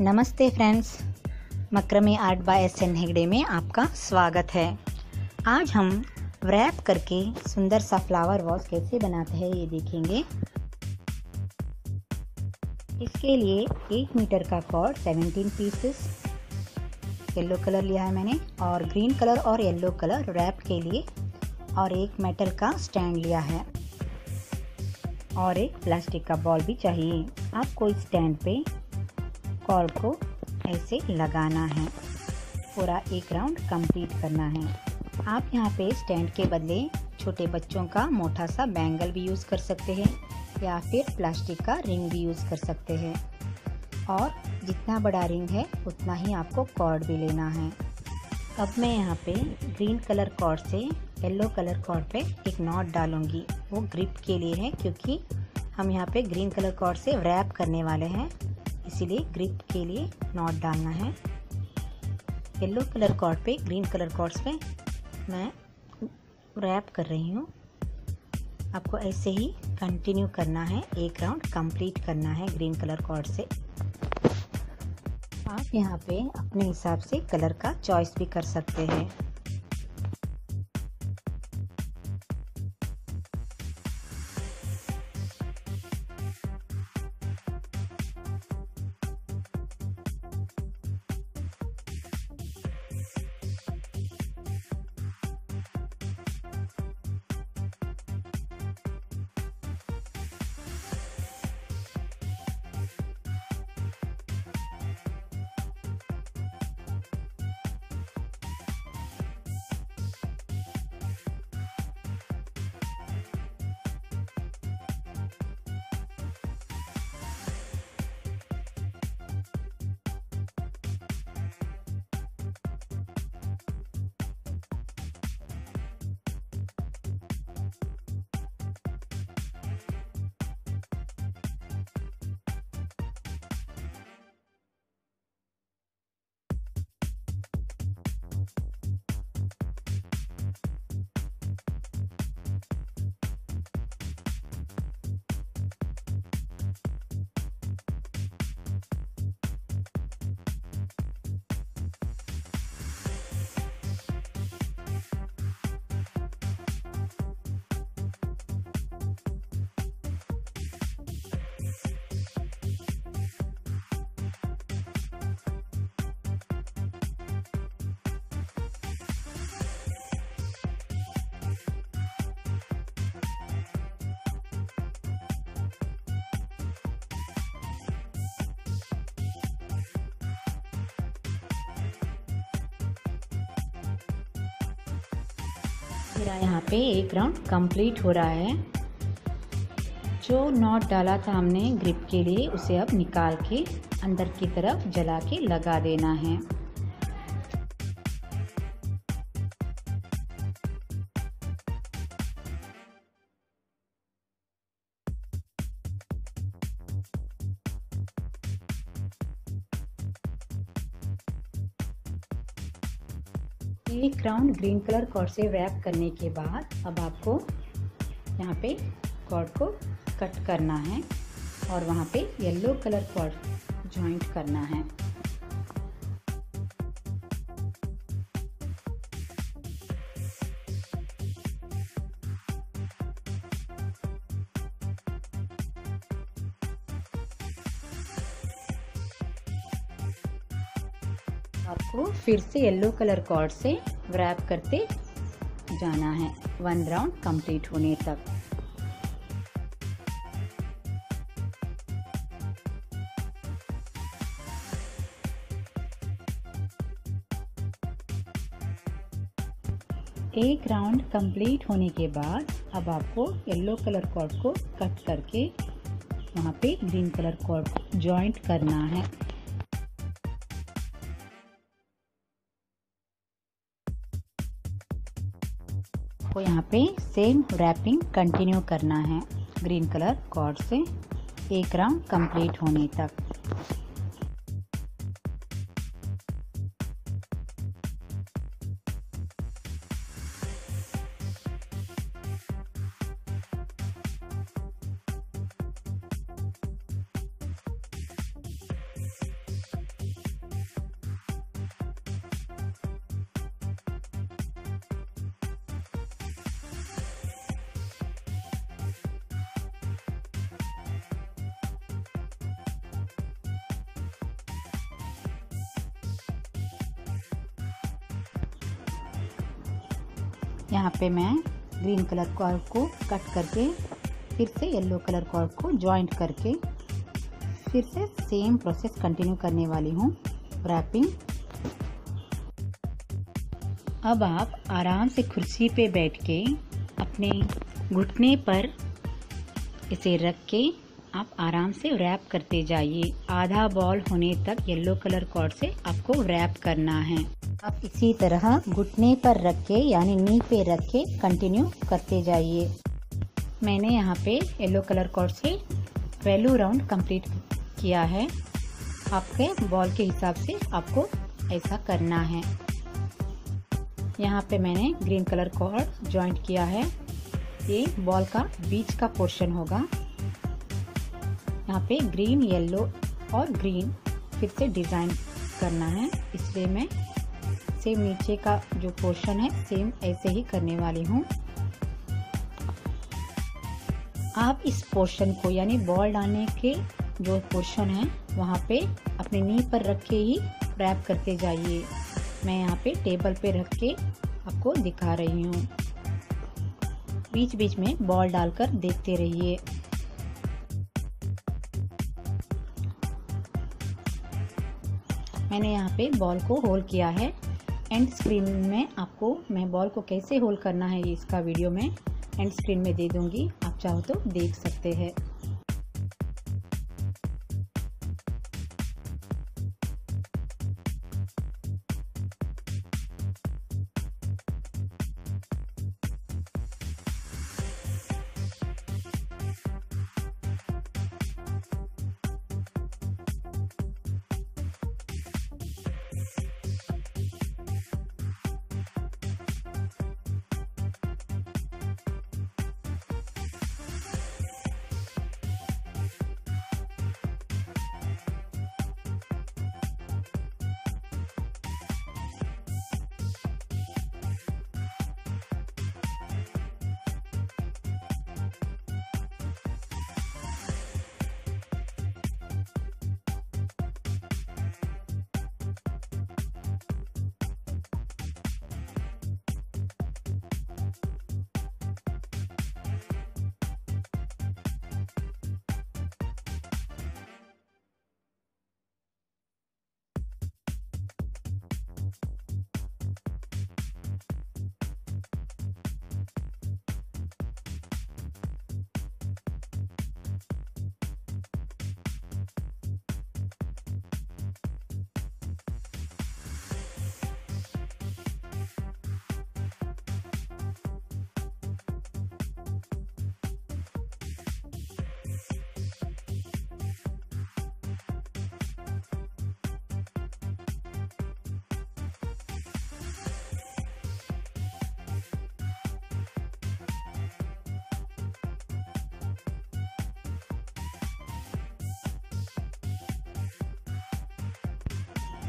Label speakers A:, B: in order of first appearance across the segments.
A: नमस्ते friends, macrame art by S N Hegde में आपका स्वागत है। आज हम रैप करके सुंदर सा फ्लावर वॉस कैसे बनाते हैं ये देखेंगे। इसके लिए 1 मीटर का कॉर्ड 17 पीसेस येलो कलर लिया है मैंने, और ग्रीन कलर और येलो कलर रैप के लिए, और एक मेटल का स्टैंड लिया है और एक प्लास्टिक का बॉल भी चाहिए। आपको इस स्टैंड पे कॉर्ड को ऐसे लगाना है, पूरा एक राउंड कंप्लीट करना है। आप यहाँ पे स्टैंड के बदले छोटे बच्चों का मोटा सा बैंगल भी यूज़ कर सकते हैं या फिर प्लास्टिक का रिंग भी यूज़ कर सकते हैं, और जितना बड़ा रिंग है उतना ही आपको कॉर्ड भी लेना है। अब मैं यहाँ पे ग्रीन कलर कॉर्ड से येलो कलर कॉर्ड पे एक नॉट डालूंगी। वो ग्रिप के लिए है, क्योंकि हम यहाँ पे ग्रीन कलर कॉर्ड से रैप करने वाले हैं, इसीलिए ग्रिप के लिए नॉट डालना है। येलो कलर कॉर्ड पे ग्रीन कलर कॉर्ड्स पे मैं रैप कर रही हूँ। आपको ऐसे ही कंटिन्यू करना है, एक राउंड कंप्लीट करना है ग्रीन कलर कॉर्ड से। आप यहाँ पे अपने हिसाब से कलर का चॉइस भी कर सकते हैं। मेरा यहाँ पे एक राउंड कंप्लीट हो रहा है। जो नॉट डाला था हमने ग्रिप के लिए, उसे अब निकाल के अंदर की तरफ जला के लगा देना है। एक राउंड ग्रीन कलर कॉर्ड से रैप करने के बाद अब आपको यहाँ पे कॉर्ड को कट करना है और वहाँ पे येलो कलर कॉर्ड जॉइंट करना है। आपको फिर से येलो कलर कॉर्ड से रैप करते जाना है 1 राउंड कंप्लीट होने तक। एक राउंड कंप्लीट होने के बाद अब आपको येलो कलर कॉर्ड को कट करके वहाँ पे ग्रीन कलर कॉर्ड को जॉइंट करना है। को यहाँ पे सेम रैपिंग कंटिन्यू करना है ग्रीन कलर कॉर्ड से एक राउंड कंप्लीट होने तक। यहाँ पे मैं ग्रीन कलर कॉर्ड को कट करके फिर से येलो कलर कॉर्ड को जॉइंट करके फिर से सेम प्रोसेस कंटिन्यू करने वाली हूँ रैपिंग। अब आप आराम से कुर्सी पे बैठ के अपने घुटने पर इसे रख के आप आराम से रैप करते जाइए। आधा बॉल होने तक येलो कलर कॉर्ड से आपको रैप करना है। आप इसी तरह घुटने पर रख के यानी नी पे रख के कंटिन्यू करते जाइए। मैंने यहाँ पे येलो कलर कॉर्ड से 12 राउंड कंप्लीट किया है। आपके बॉल के हिसाब से आपको ऐसा करना है। यहाँ पे मैंने ग्रीन कलर कॉर्ड जॉइंट किया है। ये बॉल का बीच का पोर्शन होगा। यहाँ पे ग्रीन येलो और ग्रीन फिर से डिज़ाइन करना है, इसलिए मैं सेम नीचे का जो पोर्शन है सेम ऐसे ही करने वाली हूँ। आप इस पोर्शन को यानी बॉल डालने के जो पोर्शन है वहाँ पे अपने नी पर रख के ही रैप करते जाइए। मैं यहाँ पे टेबल पे रख के आपको दिखा रही हूँ। बीच बीच में बॉल डालकर देखते रहिए। मैंने यहाँ पे बॉल को होल किया है। एंड स्क्रीन में आपको मैं बॉल को कैसे होल करना है इसका वीडियो में एंड स्क्रीन में दे दूँगी, आप चाहो तो देख सकते हैं।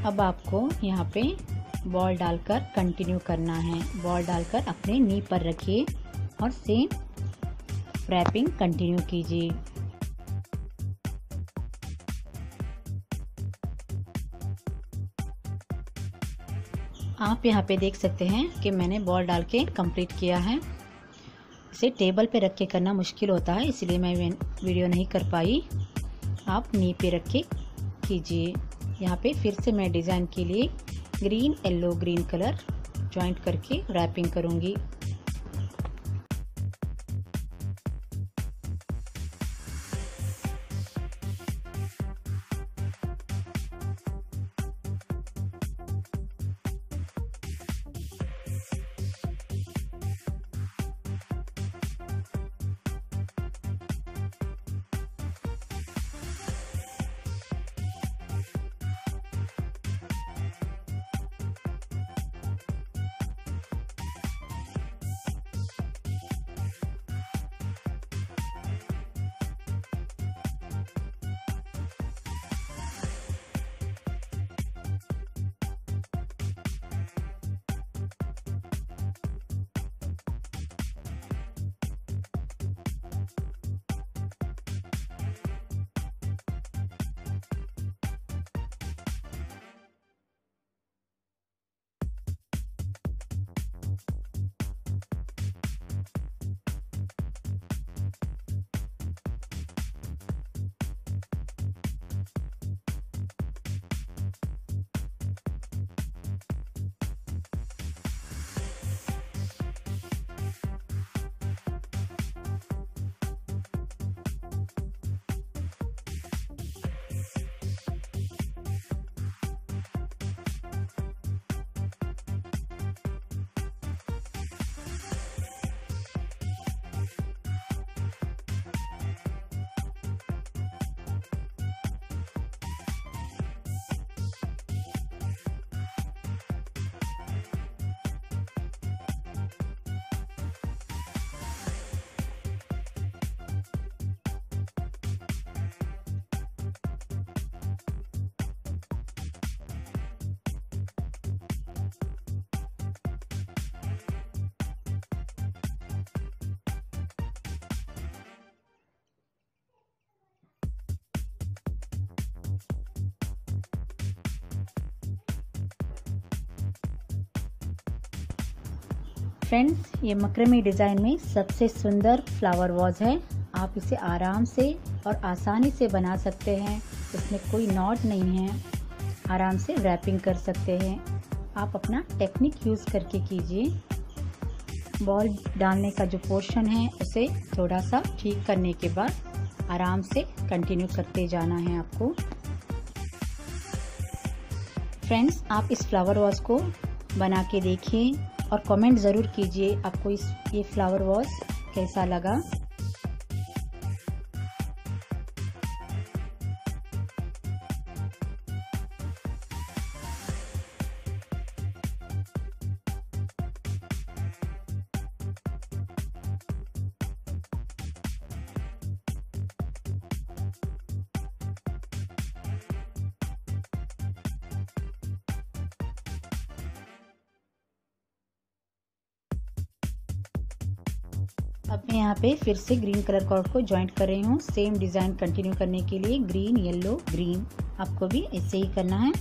A: अब आपको यहाँ पे बॉल डालकर कंटिन्यू करना है। बॉल डालकर अपने नी पर रखिए और सेम रैपिंग कंटिन्यू कीजिए। आप यहाँ पे देख सकते हैं कि मैंने बॉल डाल के कंप्लीट किया है। इसे टेबल पे रख के करना मुश्किल होता है, इसलिए मैं वीडियो नहीं कर पाई। आप नी पे रख के कीजिए। यहाँ पे फिर से मैं डिज़ाइन के लिए green yellow green colour joint करके रैपिंग करूँगी। फ्रेंड्स, ये मकरमे डिज़ाइन में सबसे सुंदर फ्लावर वाज है। आप इसे आराम से और आसानी से बना सकते हैं। इसमें कोई नॉट नहीं है। आराम से रैपिंग कर सकते हैं। आप अपना टेक्निक यूज़ करके कीजिए। बॉल डालने का जो पोर्शन है उसे थोड़ा सा ठीक करने के बाद आराम से कंटिन्यू करते जाना है आपको। फ्रेंड्स, आप इस फ्लावर वाज को बना के देखिए और कमेंट ज़रूर कीजिए आपको ये फ्लावर वाज कैसा लगा। अब मैं यहाँ पे फिर से ग्रीन कलर कॉर्ड को ज्वाइंट कर रही हूँ। सेम डिज़ाइन कंटिन्यू करने के लिए ग्रीन, येलो, ग्रीन आपको भी ऐसे ही करना है।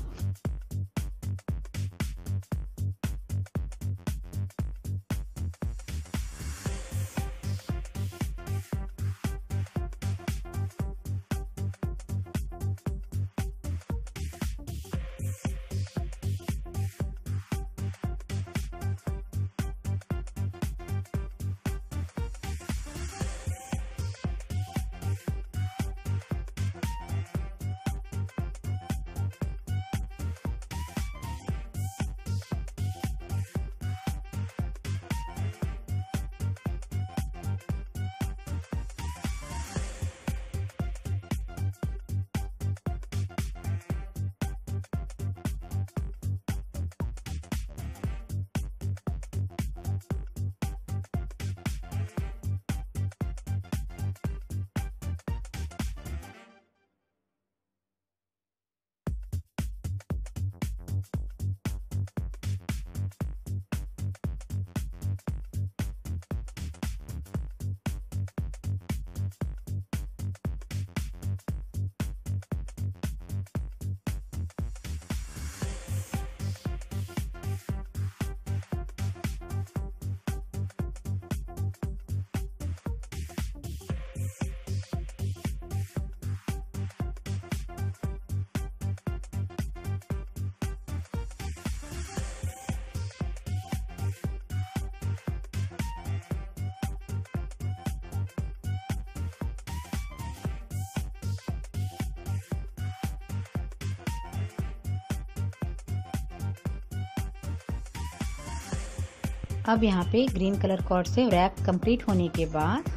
A: अब यहाँ पे ग्रीन कलर कॉर्ड से रैप कंप्लीट होने के बाद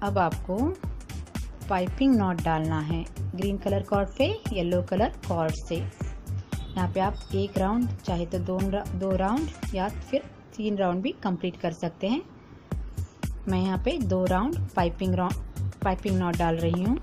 A: अब आपको पाइपिंग नॉट डालना है ग्रीन कलर कॉर्ड पे येलो कलर कॉर्ड से। यहाँ पे आप एक राउंड चाहे तो दो राउंड या फिर 3 राउंड भी कंप्लीट कर सकते हैं। मैं यहाँ पे 2 राउंड पाइपिंग नॉट डाल रही हूँ।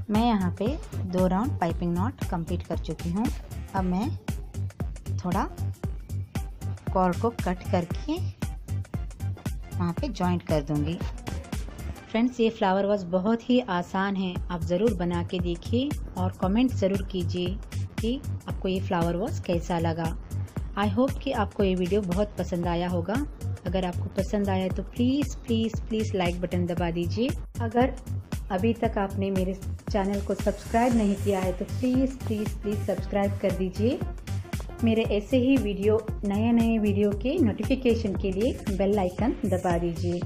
A: मैं यहाँ पे 2 राउंड पाइपिंग नॉट कंप्लीट कर चुकी हूँ। अब मैं थोड़ा कॉर्ड को कट करके वहाँ पे जॉइंट कर दूँगी। फ्रेंड्स, ये फ्लावर वाज बहुत ही आसान है। आप ज़रूर बना के देखिए और कमेंट ज़रूर कीजिए कि आपको ये फ्लावर वाज कैसा लगा। आई होप कि आपको ये वीडियो बहुत पसंद आया होगा। अगर आपको पसंद आया तो please please please like button दबा दीजिए। अगर अभी तक आपने मेरे चैनल को सब्सक्राइब नहीं किया है तो प्लीज़ प्लीज़ प्लीज़ सब्सक्राइब कर दीजिए। मेरे ऐसे ही नए वीडियो के नोटिफिकेशन के लिए बेल आइकन दबा दीजिए।